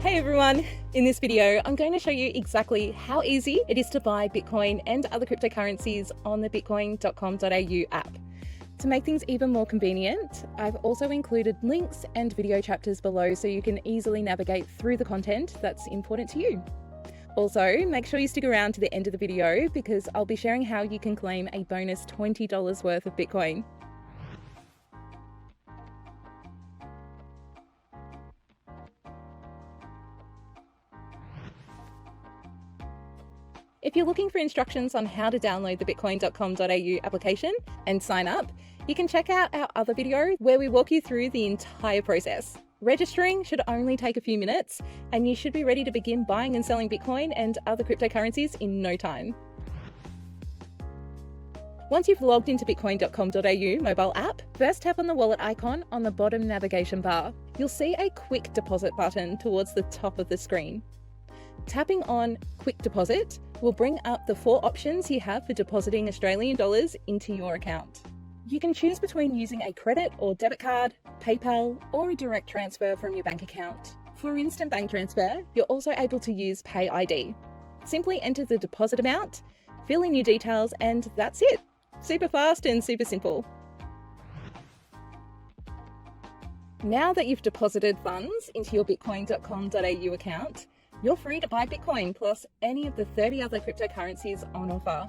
Hey everyone! In this video, I'm going to show you exactly how easy it is to buy Bitcoin and other cryptocurrencies on the bitcoin.com.au app. To make things even more convenient, I've also included links and video chapters below so you can easily navigate through the content that's important to you. Also, make sure you stick around to the end of the video because I'll be sharing how you can claim a bonus $20 worth of Bitcoin. If you're looking for instructions on how to download the bitcoin.com.au application and sign up, you can check out our other video where we walk you through the entire process. Registering should only take a few minutes, and you should be ready to begin buying and selling Bitcoin and other cryptocurrencies in no time. Once you've logged into bitcoin.com.au mobile app, first tap on the wallet icon on the bottom navigation bar. You'll see a quick deposit button towards the top of the screen. Tapping on Quick Deposit will bring up the 4 options you have for depositing Australian dollars into your account. You can choose between using a credit or debit card, PayPal, or a direct transfer from your bank account. For instant bank transfer, you're also able to use Pay ID. Simply enter the deposit amount, fill in your details, and that's it. Super fast and super simple. Now that you've deposited funds into your bitcoin.com.au account, you're free to buy Bitcoin plus any of the 30 other cryptocurrencies on offer.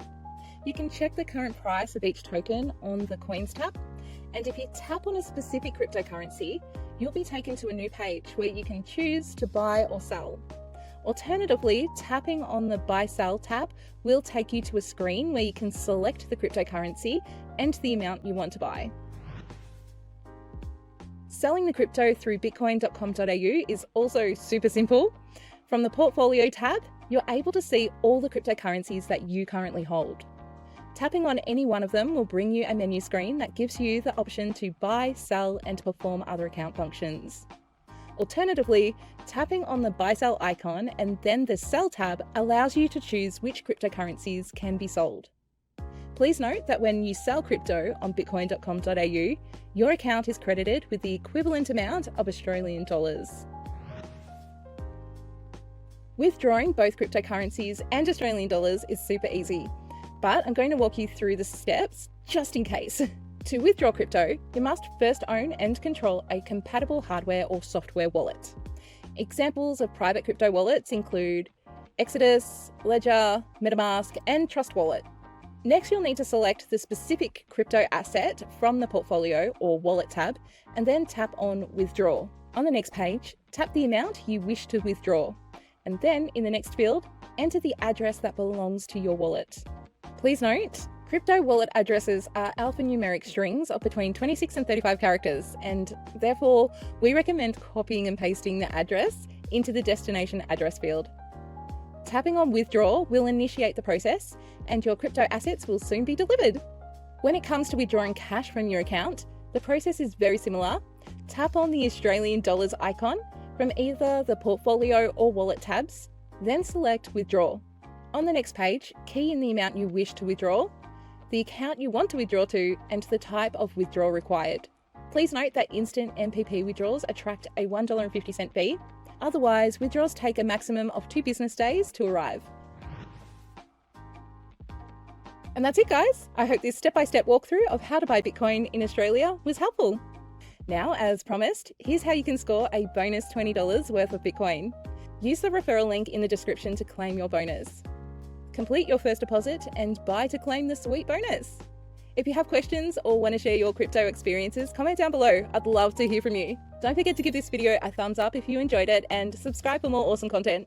You can check the current price of each token on the Coins tab, and if you tap on a specific cryptocurrency, you'll be taken to a new page where you can choose to buy or sell. Alternatively, tapping on the Buy Sell tab will take you to a screen where you can select the cryptocurrency and the amount you want to buy. Selling the crypto through bitcoin.com.au is also super simple. From the Portfolio tab, you're able to see all the cryptocurrencies that you currently hold. Tapping on any one of them will bring you a menu screen that gives you the option to buy, sell, and perform other account functions. Alternatively, tapping on the Buy Sell icon and then the Sell tab allows you to choose which cryptocurrencies can be sold. Please note that when you sell crypto on bitcoin.com.au, your account is credited with the equivalent amount of Australian dollars. Withdrawing both cryptocurrencies and Australian dollars is super easy, but I'm going to walk you through the steps just in case. To withdraw crypto, you must first own and control a compatible hardware or software wallet. Examples of private crypto wallets include Exodus, Ledger, MetaMask, and Trust Wallet. Next, you'll need to select the specific crypto asset from the Portfolio or Wallet tab, and then tap on Withdraw. On the next page, tap the amount you wish to withdraw, and then in the next field, enter the address that belongs to your wallet. Please note, crypto wallet addresses are alphanumeric strings of between 26 and 35 characters, and therefore we recommend copying and pasting the address into the destination address field. Tapping on Withdraw will initiate the process, and your crypto assets will soon be delivered. When it comes to withdrawing cash from your account, the process is very similar. Tap on the Australian dollars icon from either the Portfolio or Wallet tabs, then select Withdraw. On the next page, key in the amount you wish to withdraw, the account you want to withdraw to, and the type of withdrawal required. Please note that instant MPP withdrawals attract a $1.50 fee. Otherwise, withdrawals take a maximum of 2 business days to arrive. And that's it, guys. I hope this step-by-step walkthrough of how to buy Bitcoin in Australia was helpful. Now, as promised, here's how you can score a bonus $20 worth of Bitcoin. Use the referral link in the description to claim your bonus. Complete your first deposit and buy to claim the sweet bonus. If you have questions or want to share your crypto experiences, comment down below. I'd love to hear from you. Don't forget to give this video a thumbs up if you enjoyed it and subscribe for more awesome content.